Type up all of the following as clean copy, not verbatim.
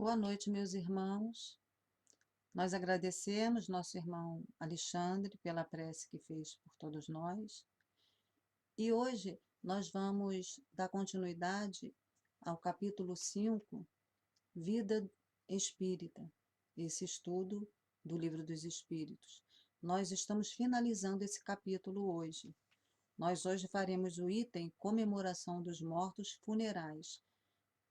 Boa noite, meus irmãos. Nós agradecemos nosso irmão Alexandre pela prece que fez por todos nós. E hoje nós vamos dar continuidade ao capítulo 5, Vida Espírita, esse estudo do Livro dos Espíritos. Nós estamos finalizando esse capítulo hoje. Nós hoje faremos o item Comemoração dos Mortos Funerais.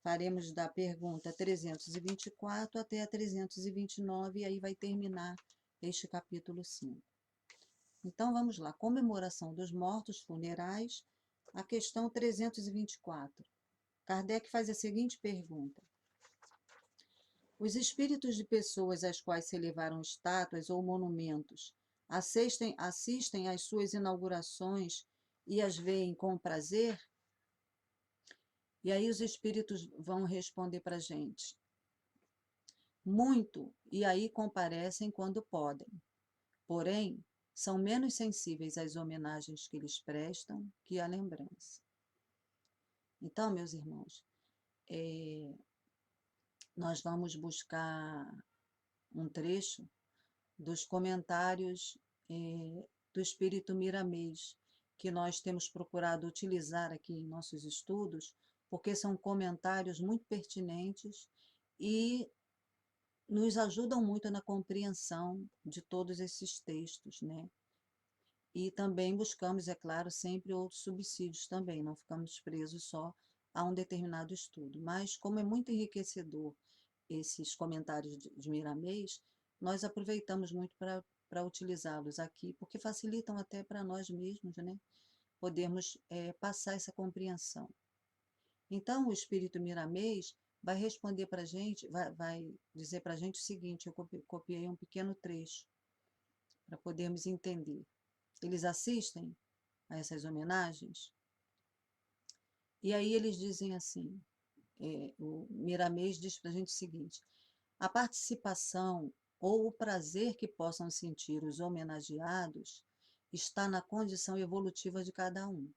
Faremos da pergunta 324 até a 329, e aí vai terminar este capítulo 5. Então, vamos lá. Comemoração dos mortos funerais, a questão 324. Kardec faz a seguinte pergunta. Os espíritos de pessoas às quais se elevaram estátuas ou monumentos assistem às suas inaugurações e as veem com prazer? E aí os espíritos vão responder para a gente. Muito, e aí comparecem quando podem. Porém, são menos sensíveis às homenagens que lhes prestam que à lembrança. Então, meus irmãos, nós vamos buscar um trecho dos comentários do Espírito Miramês, que nós temos procurado utilizar aqui em nossos estudos, porque são comentários muito pertinentes e nos ajudam muito na compreensão de todos esses textos, né? E também buscamos, é claro, sempre outros subsídios também, não ficamos presos só a um determinado estudo. Mas, como é muito enriquecedor esses comentários de Miramês, nós aproveitamos muito para utilizá-los aqui, porque facilitam até para nós mesmos, né? Podermos passar essa compreensão. Então, o Espírito Miramês vai responder para a gente, vai dizer para a gente o seguinte, eu copiei um pequeno trecho, para podermos entender. Eles assistem a essas homenagens, e aí eles dizem assim, o Miramês diz para a gente o seguinte, a participação ou o prazer que possam sentir os homenageados está na condição evolutiva de cada um.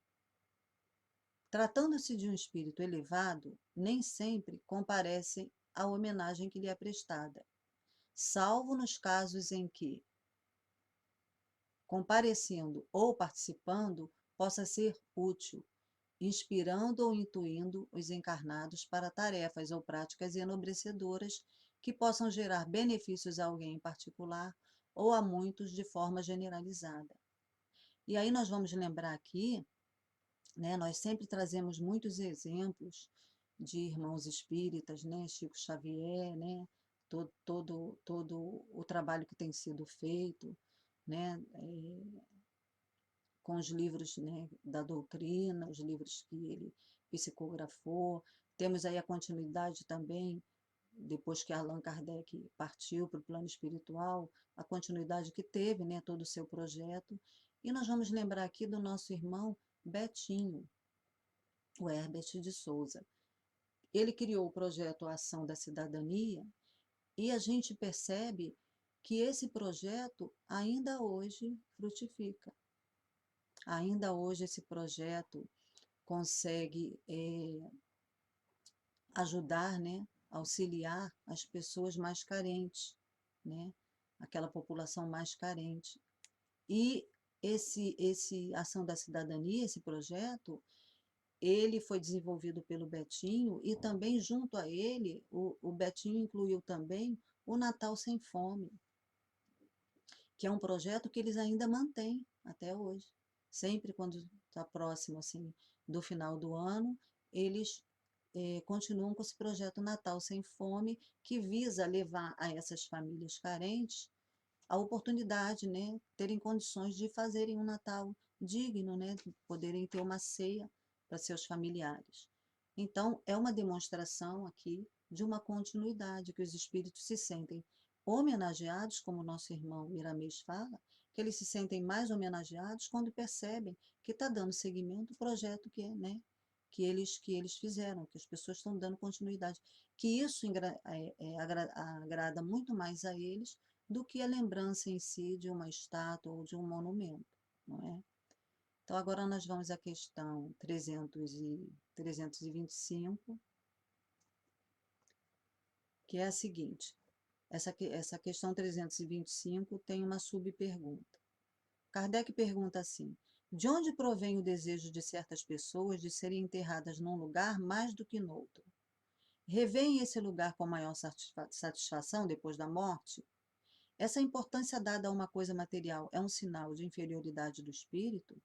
Tratando-se de um espírito elevado, nem sempre comparece à homenagem que lhe é prestada, salvo nos casos em que, comparecendo ou participando, possa ser útil, inspirando ou intuindo os encarnados para tarefas ou práticas enobrecedoras que possam gerar benefícios a alguém em particular ou a muitos de forma generalizada. E aí nós vamos lembrar aqui, né, nós sempre trazemos muitos exemplos de irmãos espíritas, né, Chico Xavier, né, todo o trabalho que tem sido feito, né, com os livros, né, da doutrina, os livros que ele psicografou. Temos aí a continuidade também, depois que Allan Kardec partiu para o plano espiritual, a continuidade que teve, né, todo o seu projeto. E nós vamos lembrar aqui do nosso irmão Betinho, o Herbert de Souza. Ele criou o projeto Ação da Cidadania e a gente percebe que esse projeto ainda hoje frutifica. Ainda hoje esse projeto consegue ajudar, né, auxiliar as pessoas mais carentes, né, aquela população mais carente. E esse Ação da Cidadania, esse projeto, ele foi desenvolvido pelo Betinho e também junto a ele, o Betinho incluiu também o Natal Sem Fome, que é um projeto que eles ainda mantêm até hoje. Sempre quando está próximo assim, do final do ano, eles continuam com esse projeto Natal Sem Fome, que visa levar a essas famílias carentes a oportunidade, né, terem condições de fazerem um Natal digno, né, de poderem ter uma ceia para seus familiares. Então, é uma demonstração aqui de uma continuidade, que os espíritos se sentem homenageados, como o nosso irmão Miramês fala, que eles se sentem mais homenageados quando percebem que está dando seguimento ao projeto né, que eles fizeram, que as pessoas estão dando continuidade, que isso agrada muito mais a eles do que a lembrança em si de uma estátua ou de um monumento, não é? Então, agora nós vamos à questão 325, que é a seguinte. Essa questão 325 tem uma subpergunta. Kardec pergunta assim: de onde provém o desejo de certas pessoas de serem enterradas num lugar mais do que noutro? Revêem esse lugar com maior satisfação depois da morte? Essa importância dada a uma coisa material é um sinal de inferioridade do espírito?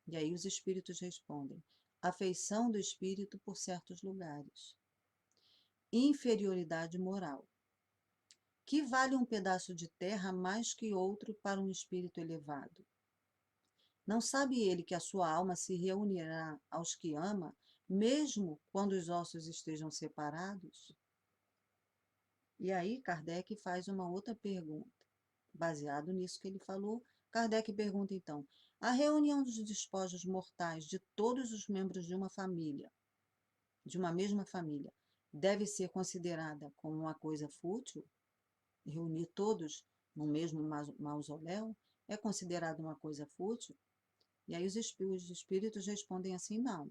E aí os espíritos respondem: afeição do espírito por certos lugares. Inferioridade moral. Que vale um pedaço de terra mais que outro para um espírito elevado? Não sabe ele que a sua alma se reunirá aos que ama, mesmo quando os ossos estejam separados? E aí Kardec faz uma outra pergunta. Baseado nisso que ele falou, Kardec pergunta então: a reunião dos despojos mortais de todos os membros de uma família, de uma mesma família, deve ser considerada como uma coisa fútil? Reunir todos no mesmo mausoléu é considerado uma coisa fútil? E aí os espíritos respondem assim: não.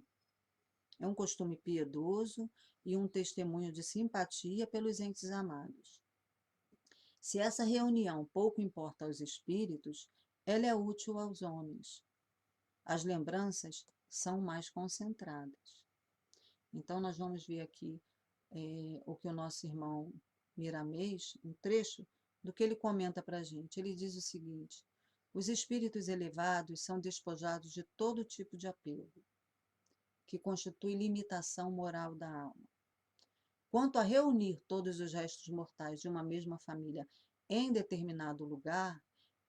É um costume piedoso e um testemunho de simpatia pelos entes amados. Se essa reunião pouco importa aos espíritos, ela é útil aos homens. As lembranças são mais concentradas. Então, nós vamos ver aqui o que o nosso irmão Miramês, um trecho do que ele comenta para a gente. Ele diz o seguinte: os espíritos elevados são despojados de todo tipo de apego, que constitui limitação moral da alma. Quanto a reunir todos os restos mortais de uma mesma família em determinado lugar,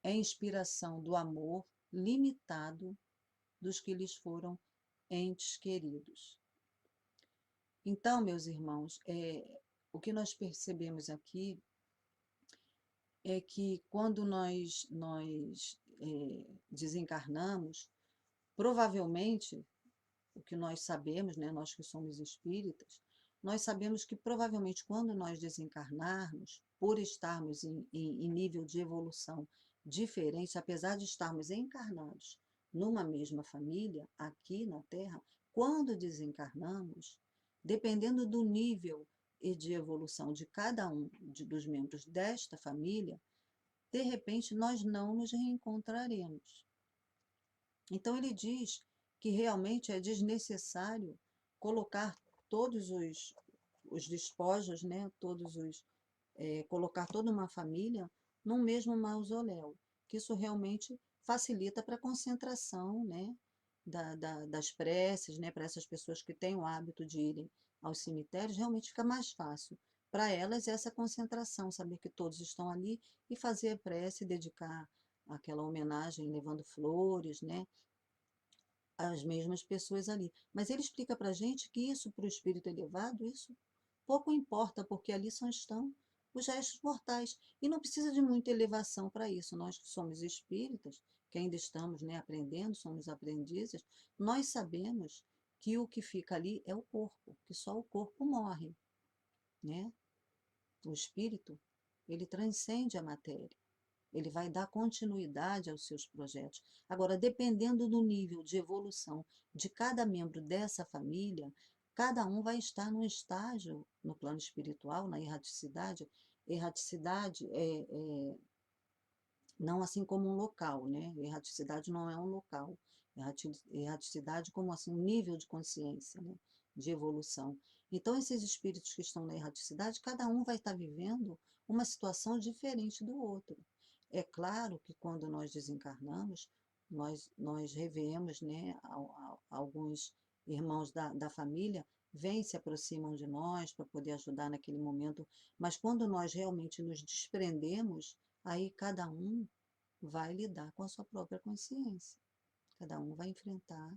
é inspiração do amor limitado dos que lhes foram entes queridos. Então, meus irmãos, o que nós percebemos aqui é que quando nós desencarnamos, provavelmente, o que nós sabemos, né, nós que somos espíritas, nós sabemos que provavelmente quando nós desencarnarmos, por estarmos em nível de evolução diferente, apesar de estarmos encarnados numa mesma família, aqui na Terra, quando desencarnamos, dependendo do nível e de evolução de cada um dos membros desta família, de repente nós não nos reencontraremos. Então ele diz que realmente é desnecessário colocar todos os despojos, né, colocar toda uma família num mesmo mausoléu, que isso realmente facilita para a concentração, né, das preces, né, para essas pessoas que têm o hábito de irem aos cemitérios, realmente fica mais fácil para elas essa concentração, saber que todos estão ali e fazer a prece, dedicar aquela homenagem, levando flores, né, as mesmas pessoas ali. Mas ele explica para a gente que isso, para o espírito elevado, isso pouco importa, porque ali só estão os restos mortais. E não precisa de muita elevação para isso. Nós que somos espíritas, que ainda estamos, né, aprendendo, somos aprendizes, nós sabemos que o que fica ali é o corpo, que só o corpo morre, né? O espírito, ele transcende a matéria. Ele vai dar continuidade aos seus projetos. Agora, dependendo do nível de evolução de cada membro dessa família, cada um vai estar num estágio no plano espiritual, na erraticidade. Erraticidade não assim como um local, né? Erraticidade não é um local. Erraticidade como assim um nível de consciência, né? De evolução. Então, esses espíritos que estão na erraticidade, cada um vai estar vivendo uma situação diferente do outro. É claro que quando nós desencarnamos, nós revemos, né, alguns irmãos da família, vêm, se aproximam de nós para poder ajudar naquele momento, mas quando nós realmente nos desprendemos, aí cada um vai lidar com a sua própria consciência. Cada um vai enfrentar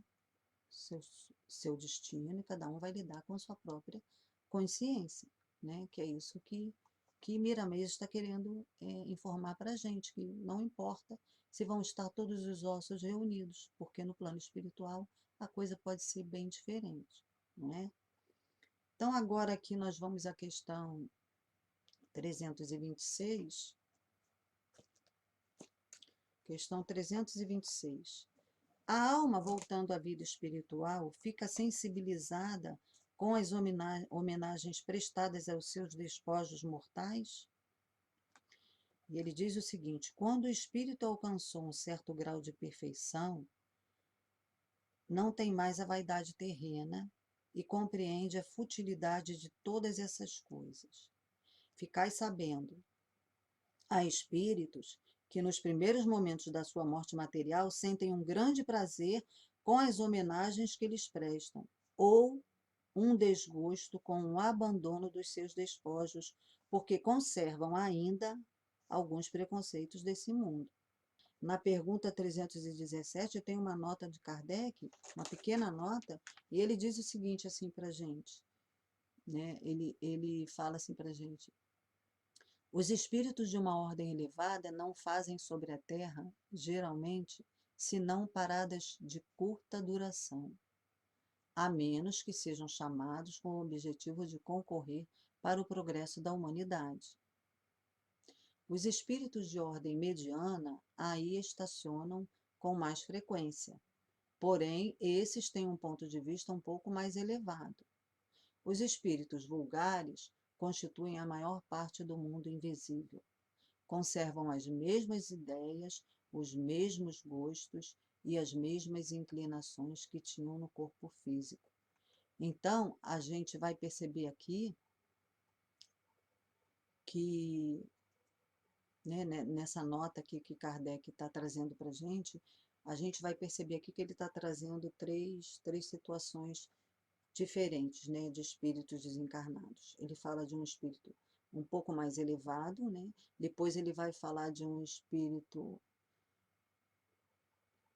seu, seu destino e cada um vai lidar com a sua própria consciência, né? Que é isso que Miramês está querendo informar para a gente, que não importa se vão estar todos os ossos reunidos, porque no plano espiritual a coisa pode ser bem diferente, não é? Então, agora aqui nós vamos à questão 326. Questão 326. A alma, voltando à vida espiritual, fica sensibilizada com as homenagens prestadas aos seus despojos mortais? E ele diz o seguinte: quando o espírito alcançou um certo grau de perfeição, não tem mais a vaidade terrena e compreende a futilidade de todas essas coisas. Ficai sabendo, há espíritos que nos primeiros momentos da sua morte material sentem um grande prazer com as homenagens que lhes prestam, ou um desgosto com o abandono dos seus despojos, porque conservam ainda alguns preconceitos desse mundo. Na pergunta 317, tem uma nota de Kardec, uma pequena nota, e ele diz o seguinte assim para a gente, né? Ele fala assim para a gente: os espíritos de uma ordem elevada não fazem sobre a terra, geralmente, senão paradas de curta duração, a menos que sejam chamados com o objetivo de concorrer para o progresso da humanidade. Os espíritos de ordem mediana aí estacionam com mais frequência, porém, esses têm um ponto de vista um pouco mais elevado. Os espíritos vulgares constituem a maior parte do mundo invisível. Conservam as mesmas ideias, os mesmos gostos e as mesmas inclinações que tinham no corpo físico. Então, a gente vai perceber aqui que, né, nessa nota aqui que Kardec está trazendo para a gente vai perceber aqui que ele está trazendo três situações diferentes, né, de espíritos desencarnados. Ele fala de um espírito um pouco mais elevado, né? Depois ele vai falar de um espírito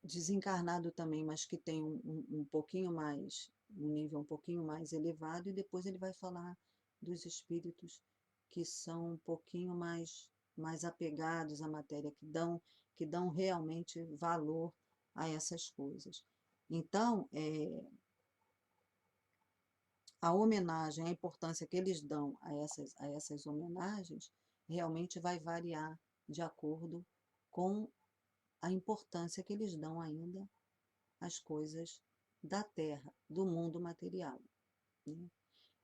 desencarnado também, mas que tem um pouquinho mais, um nível um pouquinho mais elevado, e depois ele vai falar dos espíritos que são um pouquinho mais apegados à matéria, que dão realmente valor a essas coisas. Então, a homenagem, a importância que eles dão a essas homenagens, realmente vai variar de acordo com a importância que eles dão ainda às coisas da Terra, do mundo material, né?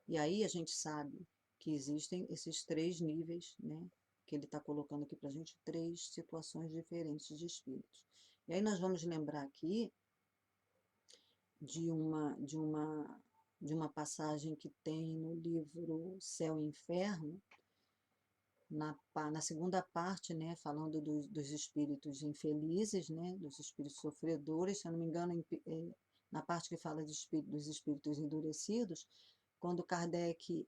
E aí a gente sabe que existem esses três níveis, né, que ele está colocando aqui para a gente, três situações diferentes de espíritos. E aí nós vamos lembrar aqui de uma passagem que tem no livro Céu e Inferno, na segunda parte, né, falando dos espíritos infelizes, né, dos espíritos sofredores, se eu não me engano, na parte que fala dos espíritos endurecidos, quando Kardec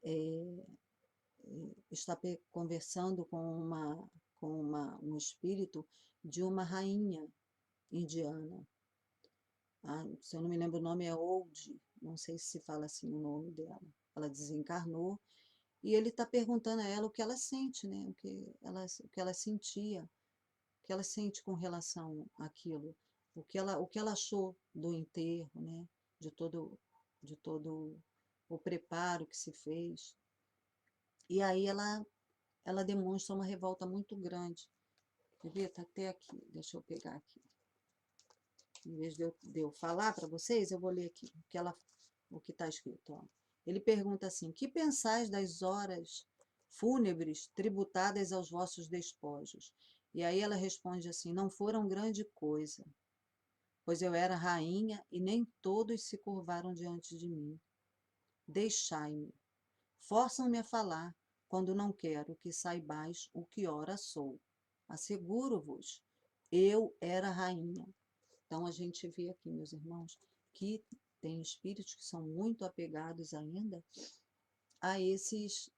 está conversando um espírito de uma rainha indiana. Se eu não me lembro o nome, é Old, não sei se fala assim o nome dela. Ela desencarnou e ele está perguntando a ela o que ela sente, né? O que ela sentia, o que ela sente com relação àquilo, o que ela achou do enterro, né? De todo o preparo que se fez. E aí ela demonstra uma revolta muito grande. Quer ver? Está até aqui, deixa eu pegar aqui. Em vez de eu falar para vocês, eu vou ler aqui o que está escrito. Ó. Ele pergunta assim: que pensais das horas fúnebres tributadas aos vossos despojos? E aí ela responde assim: não foram grande coisa, pois eu era rainha e nem todos se curvaram diante de mim. Deixai-me. Forçam-me a falar, quando não quero que saibais o que ora sou. Asseguro-vos, eu era rainha. Então, a gente vê aqui, meus irmãos, que tem espíritos que são muito apegados ainda a esses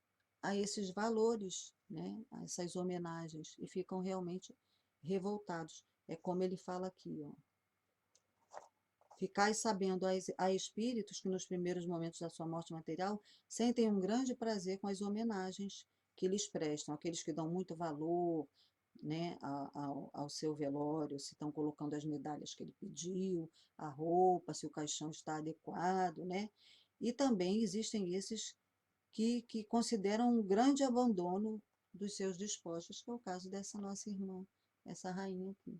valores, né? A essas homenagens, e ficam realmente revoltados. É como ele fala aqui, ó. Ficai sabendo, há espíritos que nos primeiros momentos da sua morte material sentem um grande prazer com as homenagens que lhes prestam, aqueles que dão muito valor, né, ao seu velório, se estão colocando as medalhas que ele pediu, a roupa, se o caixão está adequado, né? E também existem esses que consideram um grande abandono dos seus despojos, que é o caso dessa nossa irmã, essa rainha aqui.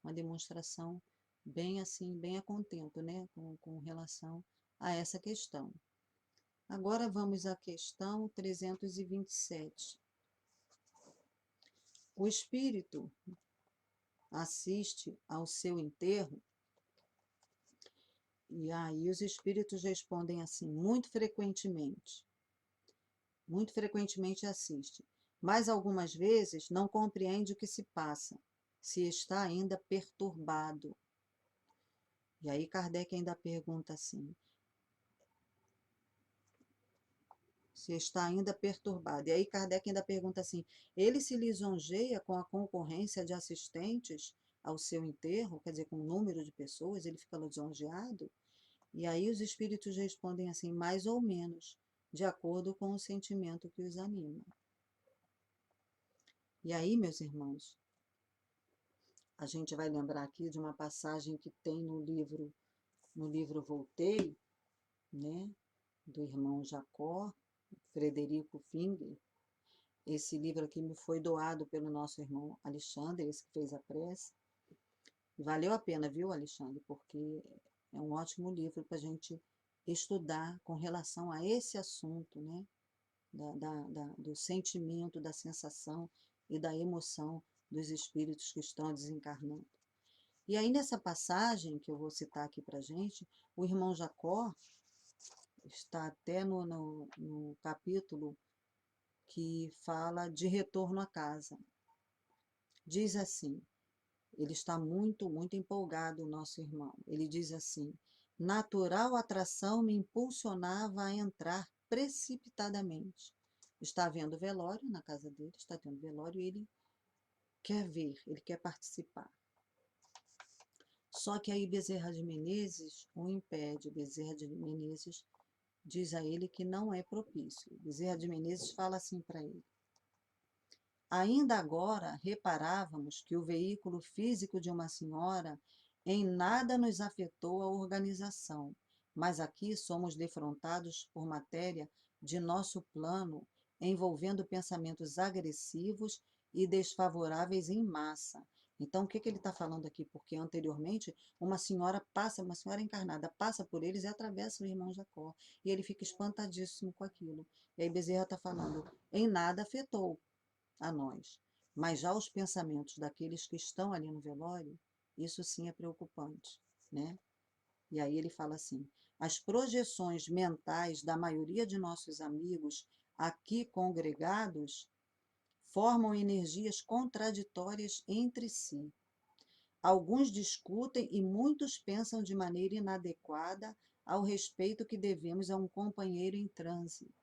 Uma demonstração bem assim, bem a contento, né, com relação a essa questão. Agora vamos à questão 327. O espírito assiste ao seu enterro, e aí os espíritos respondem assim, muito frequentemente assiste, mas algumas vezes não compreende o que se passa, se está ainda perturbado. E aí Kardec ainda pergunta assim, se está ainda perturbado. E aí Kardec ainda pergunta assim, ele se lisonjeia com a concorrência de assistentes ao seu enterro, quer dizer, com o número de pessoas, ele fica lisonjeado? E aí os espíritos respondem assim, mais ou menos, de acordo com o sentimento que os anima. E aí, meus irmãos, a gente vai lembrar aqui de uma passagem que tem no livro Voltei, né, do irmão Jacó, Frederico Finger. Esse livro aqui me foi doado pelo nosso irmão Alexandre, esse que fez a prece. Valeu a pena, viu, Alexandre? Porque é um ótimo livro para a gente estudar com relação a esse assunto, né? Do sentimento, da sensação e da emoção dos espíritos que estão desencarnando. E aí, nessa passagem que eu vou citar aqui para a gente, o irmão Jacó está até no capítulo que fala de retorno à casa. Diz assim, ele está muito, muito empolgado, o nosso irmão. Ele diz assim, natural atração me impulsionava a entrar precipitadamente. Está havendo velório na casa dele, está tendo velório e ele quer ver, ele quer participar. Só que aí Bezerra de Menezes o impede. Bezerra de Menezes diz a ele que não é propício. Bezerra de Menezes fala assim para ele, ainda agora reparávamos que o veículo físico de uma senhora em nada nos afetou a organização, mas aqui somos defrontados por matéria de nosso plano, envolvendo pensamentos agressivos e desfavoráveis em massa. Então, o que ele está falando aqui? Porque anteriormente uma senhora encarnada passa por eles e atravessa o irmão Jacó. E ele fica espantadíssimo com aquilo. E aí Bezerra está falando, em nada afetou a nós. Mas já os pensamentos daqueles que estão ali no velório, isso sim é preocupante, né? E aí ele fala assim, as projeções mentais da maioria de nossos amigos aqui congregados formam energias contraditórias entre si. Alguns discutem e muitos pensam de maneira inadequada ao respeito que devemos a um companheiro em transe.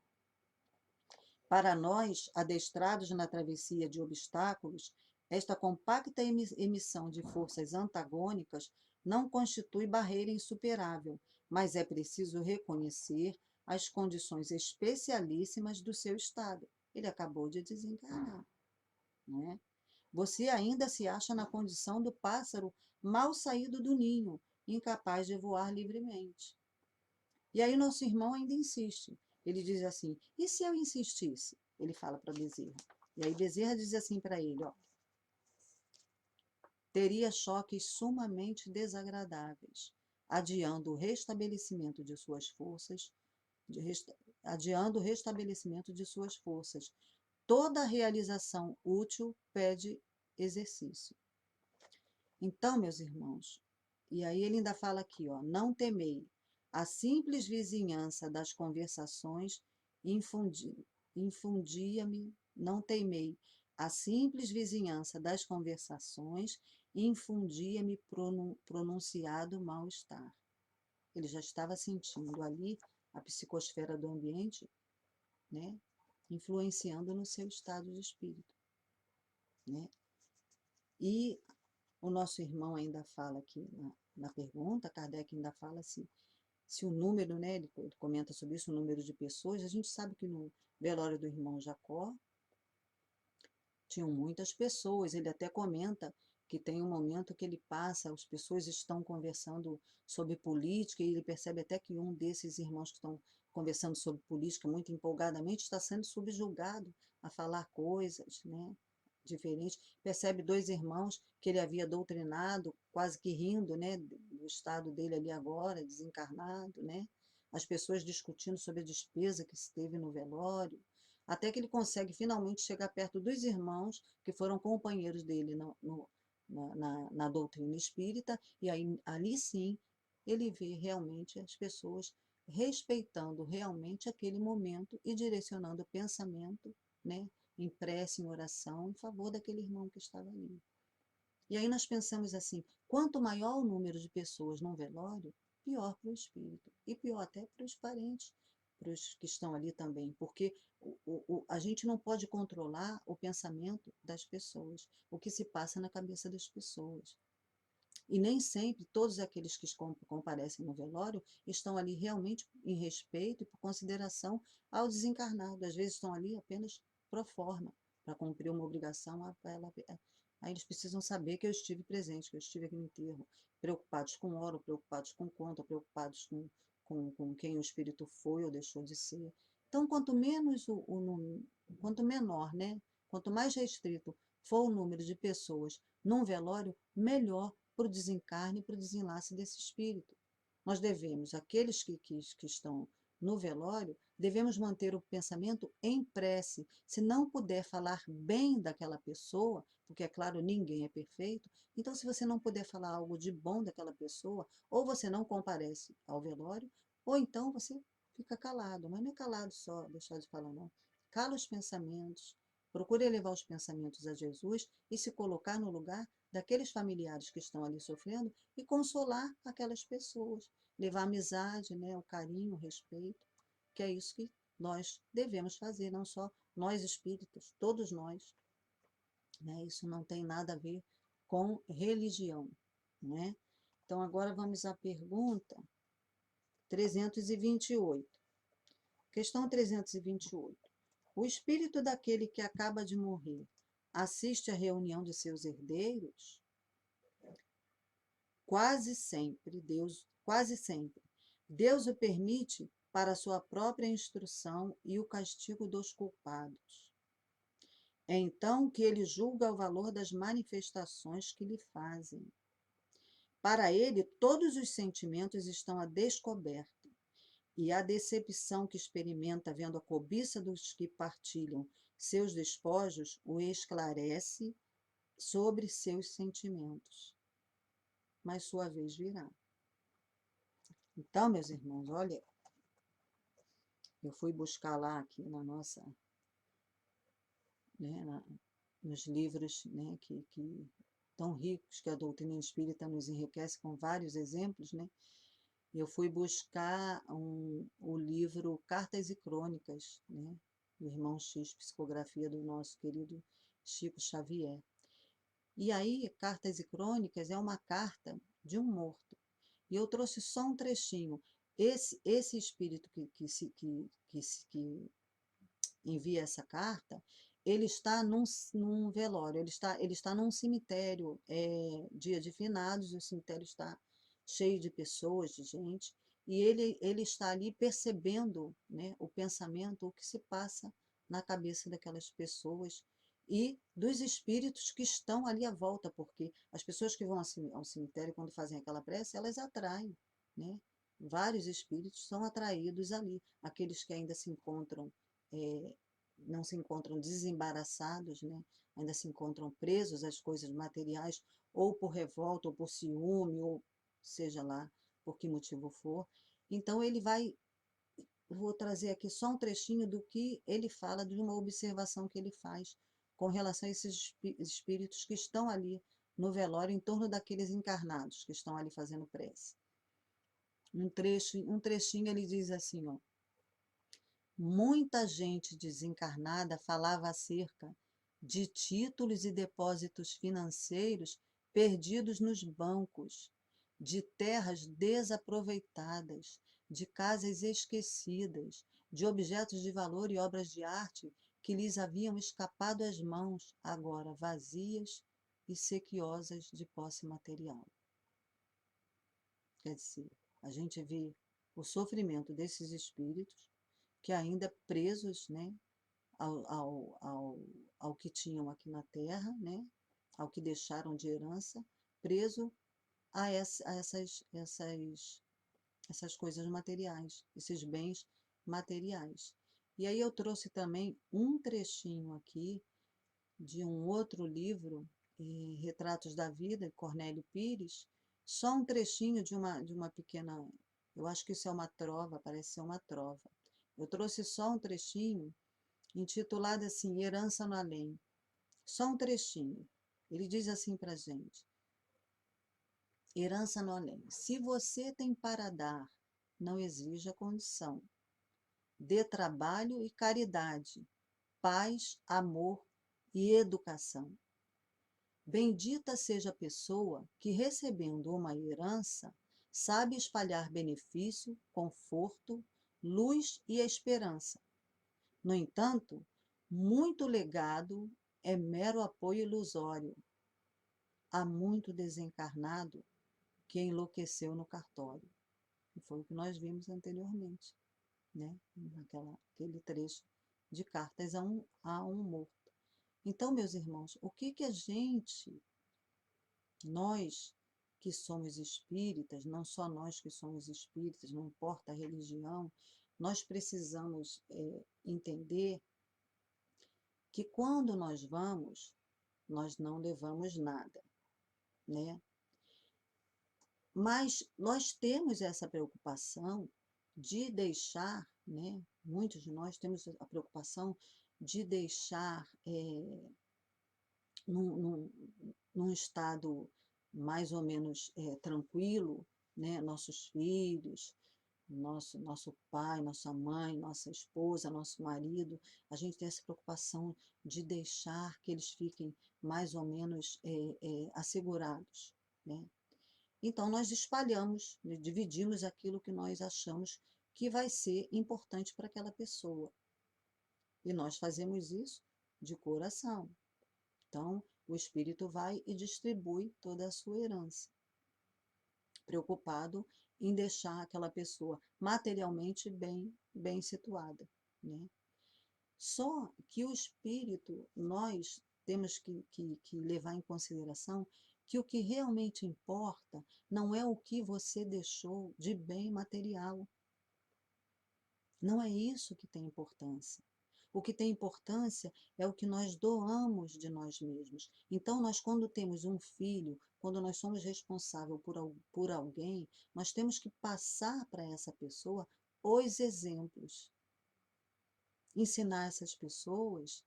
Para nós, adestrados na travessia de obstáculos, esta compacta emissão de forças antagônicas não constitui barreira insuperável, mas é preciso reconhecer as condições especialíssimas do seu estado. Ele acabou de desencarnar, né? Você ainda se acha na condição do pássaro mal saído do ninho, incapaz de voar livremente. E aí nosso irmão ainda insiste. Ele diz assim, e se eu insistisse? Ele fala para Bezerra. E aí Bezerra diz assim para ele, ó, teria choques sumamente desagradáveis, adiando o restabelecimento de suas forças, adiando o restabelecimento de suas forças. Toda realização útil pede exercício. Então, meus irmãos, e aí ele ainda fala aqui, ó, não temei, a simples vizinhança das conversações infundia-me, não temei, a simples vizinhança das conversações infundia-me pronunciado mal-estar. Ele já estava sentindo ali a psicosfera do ambiente, né, influenciando no seu estado de espírito, né? E o nosso irmão ainda fala aqui na pergunta, Kardec ainda fala se o número, né, ele comenta sobre isso, o número de pessoas, a gente sabe que no velório do irmão Jacó tinham muitas pessoas, ele até comenta que tem um momento que ele passa, as pessoas estão conversando sobre política, e ele percebe até que um desses irmãos que estão conversando sobre política muito empolgadamente está sendo subjugado a falar coisas, né, diferentes. Percebe dois irmãos que ele havia doutrinado, quase que rindo, né, do estado dele ali agora, desencarnado, né, as pessoas discutindo sobre a despesa que se teve no velório, até que ele consegue finalmente chegar perto dos irmãos que foram companheiros dele na doutrina espírita, e aí ali sim ele vê realmente as pessoas respeitando realmente aquele momento e direcionando o pensamento, né, em prece, em oração, em favor daquele irmão que estava ali. E aí nós pensamos assim, quanto maior o número de pessoas num velório, pior para o espírito, e pior até para os parentes, para os que estão ali também, porque a gente não pode controlar o pensamento das pessoas, o que se passa na cabeça das pessoas. E nem sempre todos aqueles que comparecem no velório estão ali realmente em respeito e por consideração ao desencarnado. Às vezes estão ali apenas pro forma, para cumprir uma obrigação. Aí eles precisam saber que eu estive presente, que eu estive aqui no enterro. Preocupados com hora, preocupados com conta, preocupados com quem o espírito foi ou deixou de ser. Então, quanto menos quanto menor, né? Quanto mais restrito for o número de pessoas num velório, melhor para o desencarne e para o desenlace desse espírito. Nós devemos, aqueles que estão no velório, devemos manter o pensamento em prece. Se não puder falar bem daquela pessoa, porque é claro, ninguém é perfeito, então se você não puder falar algo de bom daquela pessoa, ou você não comparece ao velório, ou então você fica calado, mas não é calado só, deixar de falar não. Cala os pensamentos, procure elevar os pensamentos a Jesus e se colocar no lugar daqueles familiares que estão ali sofrendo e consolar aquelas pessoas, levar a amizade, né, o carinho, o respeito, que é isso que nós devemos fazer, não só nós espíritos, todos nós, né? Isso não tem nada a ver com religião, né? Então agora vamos à pergunta 328. Questão 328. O espírito daquele que acaba de morrer assiste à reunião de seus herdeiros? Quase sempre, Deus o permite para sua própria instrução e o castigo dos culpados. É então que ele julga o valor das manifestações que lhe fazem. Para ele, todos os sentimentos estão a descoberto, e a decepção que experimenta vendo a cobiça dos que partilham seus despojos o esclarece sobre seus sentimentos. Mas sua vez virá. Então, meus irmãos, olha, eu fui buscar lá aqui na nossa, né, nos livros, né, que tão ricos que a doutrina espírita nos enriquece com vários exemplos, né? Eu fui buscar o livro Cartas e Crônicas, né, do Irmão X, psicografia do nosso querido Chico Xavier. E aí, Cartas e Crônicas é uma carta de um morto. E eu trouxe só um trechinho. Esse espírito que envia essa carta, ele está num velório, ele está num cemitério, dia de finados, o cemitério está cheio de pessoas, de gente, e ele está ali percebendo, né, o pensamento, o que se passa na cabeça daquelas pessoas e dos espíritos que estão ali à volta, porque as pessoas que vão ao cemitério, quando fazem aquela prece, elas atraem, né? Vários espíritos são atraídos ali, aqueles que ainda se encontram não se encontram desembaraçados, né? Ainda se encontram presos às coisas materiais, ou por revolta, ou por ciúme, ou seja lá por que motivo for. Então ele vai, vou trazer aqui só um trechinho do que ele fala, de uma observação que ele faz com relação a esses espíritos que estão ali no velório, em torno daqueles encarnados que estão ali fazendo prece. Um trechinho ele diz assim, ó: muita gente desencarnada falava acerca de títulos e depósitos financeiros perdidos nos bancos, de terras desaproveitadas, de casas esquecidas, de objetos de valor e obras de arte que lhes haviam escapado às mãos, agora vazias e sequiosas de posse material. Quer dizer, a gente vê o sofrimento desses espíritos que ainda presos, né, ao que tinham aqui na Terra, né, ao que deixaram de herança, preso a essas essas coisas materiais, esses bens materiais. E aí eu trouxe também um trechinho aqui de um outro livro, Retratos da Vida, de Cornélio Pires, só um trechinho de uma pequena, eu acho que isso é uma trova, parece ser uma trova. Eu trouxe só um trechinho, intitulado assim, Herança no Além. Só um trechinho. Ele diz assim para a gente, Herança no Além. Se você tem para dar, não exija condição. Dê trabalho e caridade, paz, amor e educação. Bendita seja a pessoa que, recebendo uma herança, sabe espalhar benefício, conforto, luz e esperança. No entanto, muito legado é mero apoio ilusório. Há muito desencarnado que enlouqueceu no cartório. E foi o que nós vimos anteriormente, né? Aquele trecho de cartas a um morto. Então, meus irmãos, o que a gente, nós que somos espíritas, não só nós que somos espíritas, não importa a religião, nós precisamos entender que quando nós vamos, nós não levamos nada, né? Mas nós temos essa preocupação de deixar, né? Muitos de nós temos a preocupação de deixar num, num estado mais ou menos tranquilo, né? Nossos filhos, nosso pai, nossa mãe, nossa esposa, nosso marido, a gente tem essa preocupação de deixar que eles fiquem mais ou menos assegurados, né? Então, nós espalhamos, né, dividimos aquilo que nós achamos que vai ser importante para aquela pessoa. E nós fazemos isso de coração. Então, o espírito vai e distribui toda a sua herança, preocupado em deixar aquela pessoa materialmente bem situada, né? Só que o espírito, nós temos que levar em consideração que o que realmente importa não é o que você deixou de bem material. Não é isso que tem importância. O que tem importância é o que nós doamos de nós mesmos. Então, nós, quando temos um filho, quando nós somos responsáveis por alguém, nós temos que passar para essa pessoa os exemplos. Ensinar essas pessoas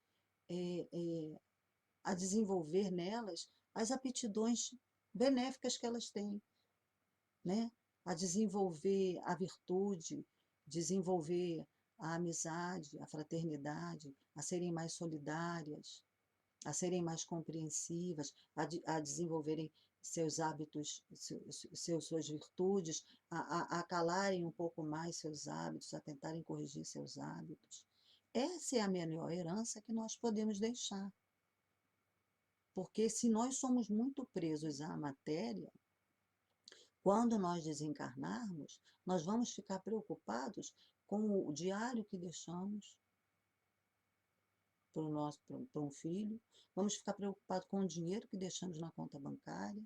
a desenvolver nelas as aptidões benéficas que elas têm, né? A desenvolver a virtude, desenvolver a amizade, a fraternidade, a serem mais solidárias, a serem mais compreensivas, a desenvolverem seus hábitos, suas virtudes, a calarem um pouco mais seus hábitos, a tentarem corrigir seus hábitos. Essa é a melhor herança que nós podemos deixar. Porque se nós somos muito presos à matéria, quando nós desencarnarmos, nós vamos ficar preocupados com o diário que deixamos para um filho, vamos ficar preocupados com o dinheiro que deixamos na conta bancária,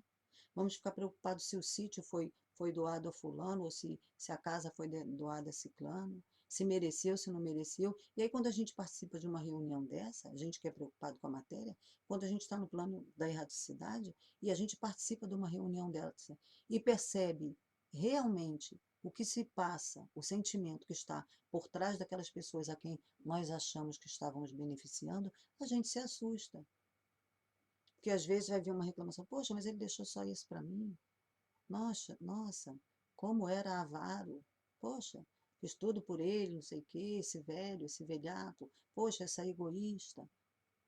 vamos ficar preocupados se o sítio foi doado a fulano, ou se a casa foi doada a ciclano, se mereceu, se não mereceu. E aí, quando a gente participa de uma reunião dessa, a gente que é preocupado com a matéria, quando a gente está no plano da erradicidade, e a gente participa de uma reunião dessa, e percebe realmente o que se passa, o sentimento que está por trás daquelas pessoas a quem nós achamos que estávamos beneficiando, a gente se assusta. Porque às vezes vai vir uma reclamação, poxa, mas ele deixou só isso para mim. Nossa, como era avaro. Poxa, fiz tudo por ele, não sei o quê, esse velho, esse velhaco. Poxa, essa egoísta,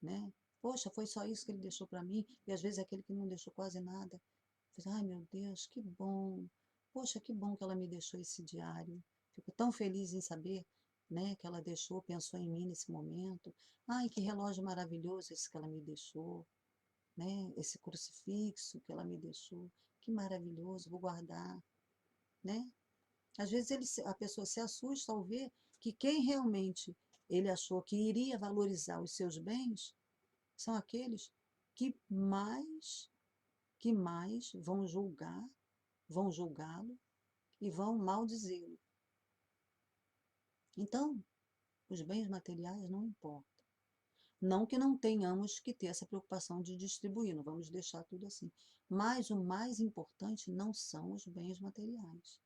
né? Poxa, foi só isso que ele deixou para mim. E às vezes é aquele que não deixou quase nada. Ai, meu Deus, que bom. Poxa, que bom que ela me deixou esse diário. Fico tão feliz em saber, né, que ela deixou, pensou em mim nesse momento. Ai, que relógio maravilhoso esse que ela me deixou, né? Esse crucifixo que ela me deixou. Que maravilhoso, vou guardar, né? Às vezes a pessoa se assusta ao ver que quem realmente ele achou que iria valorizar os seus bens são aqueles que mais vão julgá-lo, e vão maldizê-lo. Então, os bens materiais não importam. Não que não tenhamos que ter essa preocupação de distribuir, não vamos deixar tudo assim. Mas o mais importante não são os bens materiais.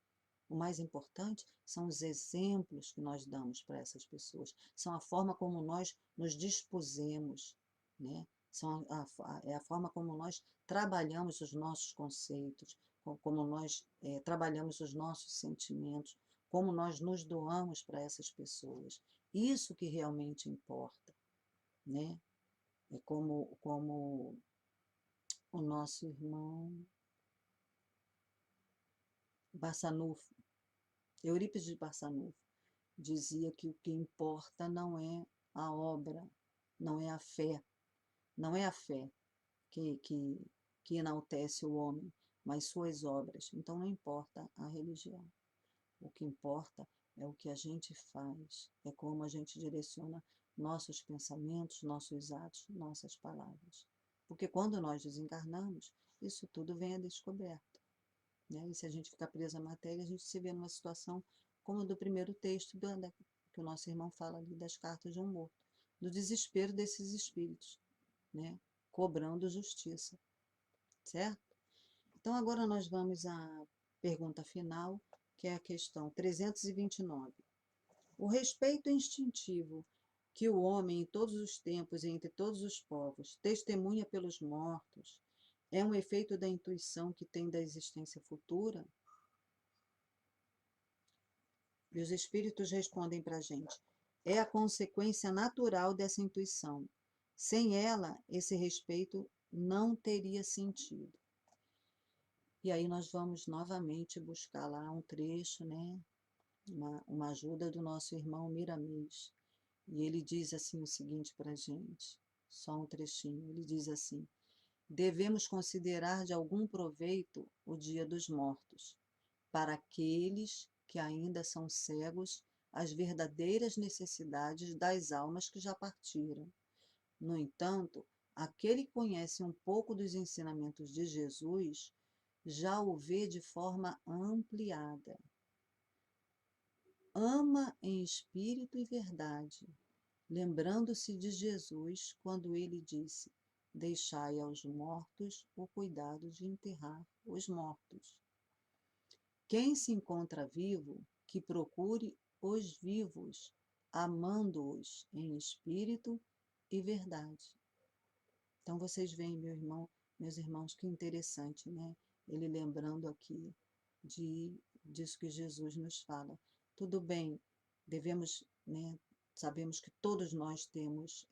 O mais importante são os exemplos que nós damos para essas pessoas, são a forma como nós nos dispusemos, né? É a forma como nós trabalhamos os nossos conceitos, como nós trabalhamos os nossos sentimentos, como nós nos doamos para essas pessoas. Isso que realmente importa, né? É como o nosso irmão Barçanufo, Eurípides de Barçanufo, dizia que o que importa não é a obra, não é a fé, não é a fé que enaltece o homem, mas suas obras. Então não importa a religião. O que importa é o que a gente faz, é como a gente direciona nossos pensamentos, nossos atos, nossas palavras. Porque quando nós desencarnamos, isso tudo vem a descoberto, né? E se a gente ficar preso à matéria, a gente se vê numa situação como do primeiro texto que o nosso irmão fala ali das cartas de um morto, do desespero desses espíritos, né? Cobrando justiça, certo? Então agora nós vamos à pergunta final, que é a questão 329. O respeito instintivo que o homem em todos os tempos e entre todos os povos testemunha pelos mortos é um efeito da intuição que tem da existência futura? E os espíritos respondem para a gente: é a consequência natural dessa intuição. Sem ela, esse respeito não teria sentido. E aí nós vamos novamente buscar lá um trecho, né? Uma ajuda do nosso irmão Miramês. E ele diz assim o seguinte para a gente, só um trechinho, ele diz assim: devemos considerar de algum proveito o dia dos mortos, para aqueles que ainda são cegos às verdadeiras necessidades das almas que já partiram. No entanto, aquele que conhece um pouco dos ensinamentos de Jesus já o vê de forma ampliada. Ama em espírito e verdade, lembrando-se de Jesus quando ele disse: deixai aos mortos o cuidado de enterrar os mortos. Quem se encontra vivo, que procure os vivos, amando-os em espírito e verdade. Então vocês veem, meus irmãos, que interessante, né? Ele lembrando aqui disso que Jesus nos fala. Tudo bem, devemos, né? Sabemos que todos nós temos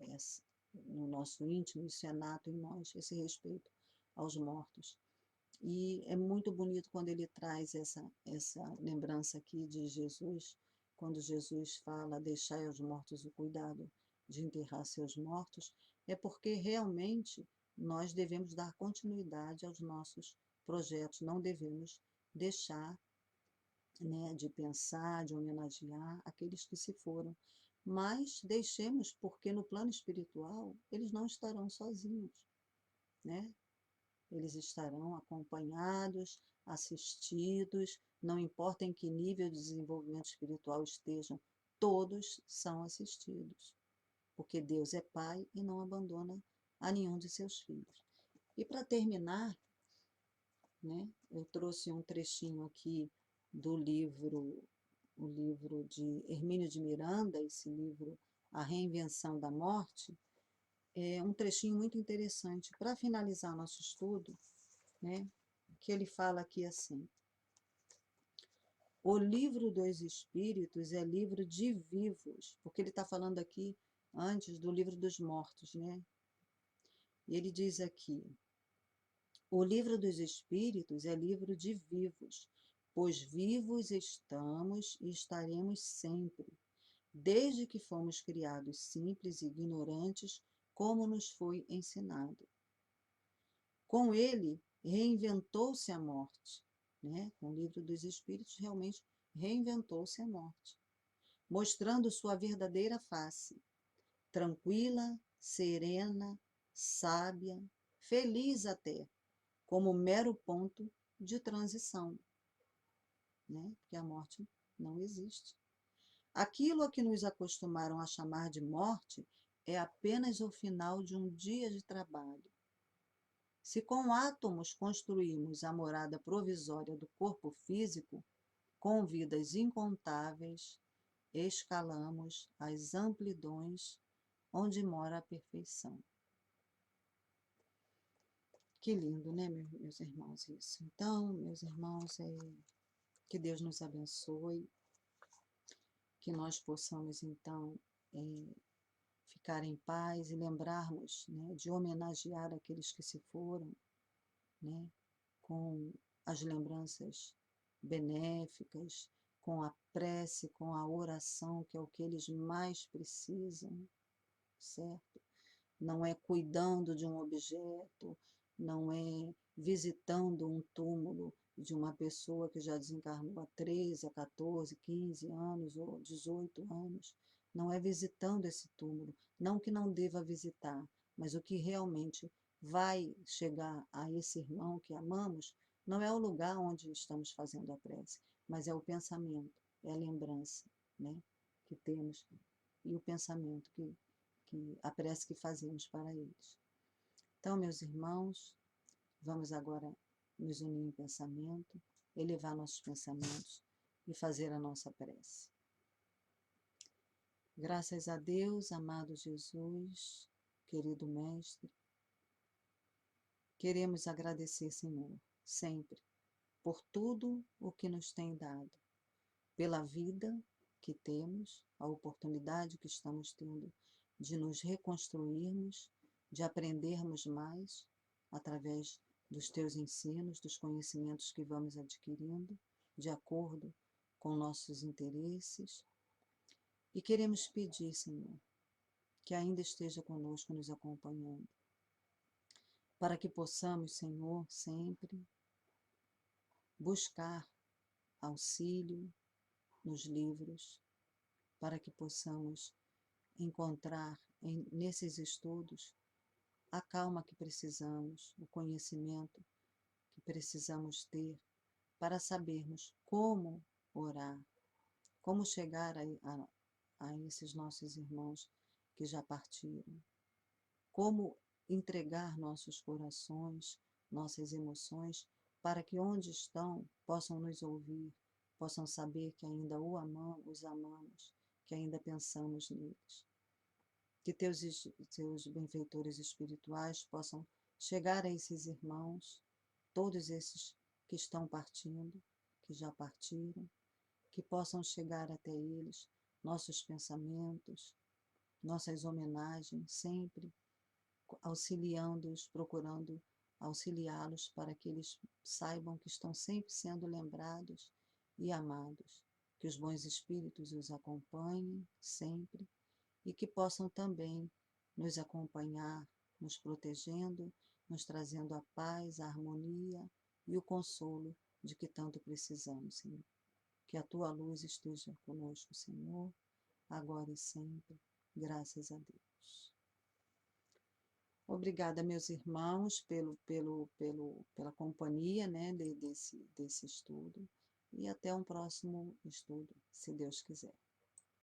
no nosso íntimo, isso é nato em nós, esse respeito aos mortos. E é muito bonito quando ele traz essa lembrança aqui de Jesus, quando Jesus fala: deixai aos mortos o cuidado de enterrar seus mortos, é porque realmente nós devemos dar continuidade aos nossos projetos, não devemos deixar, né, de pensar, de homenagear aqueles que se foram. Mas deixemos, porque no plano espiritual eles não estarão sozinhos, né? Eles estarão acompanhados, assistidos, não importa em que nível de desenvolvimento espiritual estejam, todos são assistidos, porque Deus é Pai e não abandona a nenhum de seus filhos. E para terminar, né, eu trouxe um trechinho aqui do livro, o livro de Hermínio de Miranda, esse livro A Reinvenção da Morte, é um trechinho muito interessante para finalizar nosso estudo, né, que ele fala aqui assim: o livro dos espíritos é livro de vivos, porque ele está falando aqui antes do livro dos mortos, né? E ele diz aqui: o livro dos espíritos é livro de vivos, pois vivos estamos e estaremos sempre, desde que fomos criados simples e ignorantes, como nos foi ensinado. Com ele, reinventou-se a morte, né? Com o livro dos espíritos, realmente reinventou-se a morte, mostrando sua verdadeira face, tranquila, serena, sábia, feliz até, como mero ponto de transição. né? Porque a morte não existe. Aquilo a que nos acostumaram a chamar de morte é apenas o final de um dia de trabalho. Se com átomos construímos a morada provisória do corpo físico, com vidas incontáveis, escalamos as amplidões onde mora a perfeição. Que lindo, né, meus irmãos, isso. Então, meus irmãos, que Deus nos abençoe, que nós possamos, então, ficar em paz e lembrarmos, né, de homenagear aqueles que se foram, né, com as lembranças benéficas, com a prece, com a oração, que é o que eles mais precisam, certo? Não é cuidando de um objeto, não é visitando um túmulo de uma pessoa que já desencarnou há 13, a 14, 15 anos ou 18 anos. Não é visitando esse túmulo, não que não deva visitar, mas o que realmente vai chegar a esse irmão que amamos, não é o lugar onde estamos fazendo a prece, mas é o pensamento, é a lembrança, né, que temos, e o pensamento a prece que fazemos para eles. Então, meus irmãos, vamos agora nos unir em pensamento, elevar nossos pensamentos e fazer a nossa prece. Graças a Deus, amado Jesus, querido Mestre, queremos agradecer, Senhor, sempre, por tudo o que nos tem dado, pela vida que temos, a oportunidade que estamos tendo de nos reconstruirmos, de aprendermos mais através dos teus ensinos, dos conhecimentos que vamos adquirindo, de acordo com nossos interesses. E queremos pedir, Senhor, que ainda esteja conosco, nos acompanhando, para que possamos, Senhor, sempre buscar auxílio nos livros, para que possamos encontrar nesses estudos a calma que precisamos, o conhecimento que precisamos ter para sabermos como orar, como chegar a esses nossos irmãos que já partiram, como entregar nossos corações, nossas emoções, para que onde estão possam nos ouvir, possam saber que ainda os amamos, que ainda pensamos neles. Que teus benfeitores espirituais possam chegar a esses irmãos, todos esses que estão partindo, que já partiram, que possam chegar até eles nossos pensamentos, nossas homenagens, sempre auxiliando-os, procurando auxiliá-los para que eles saibam que estão sempre sendo lembrados e amados. Que os bons espíritos os acompanhem sempre e que possam também nos acompanhar, nos protegendo, nos trazendo a paz, a harmonia e o consolo de que tanto precisamos, Senhor. Que a tua luz esteja conosco, Senhor, agora e sempre, graças a Deus. Obrigada, meus irmãos, pela companhia, né, desse estudo, e até um próximo estudo, se Deus quiser.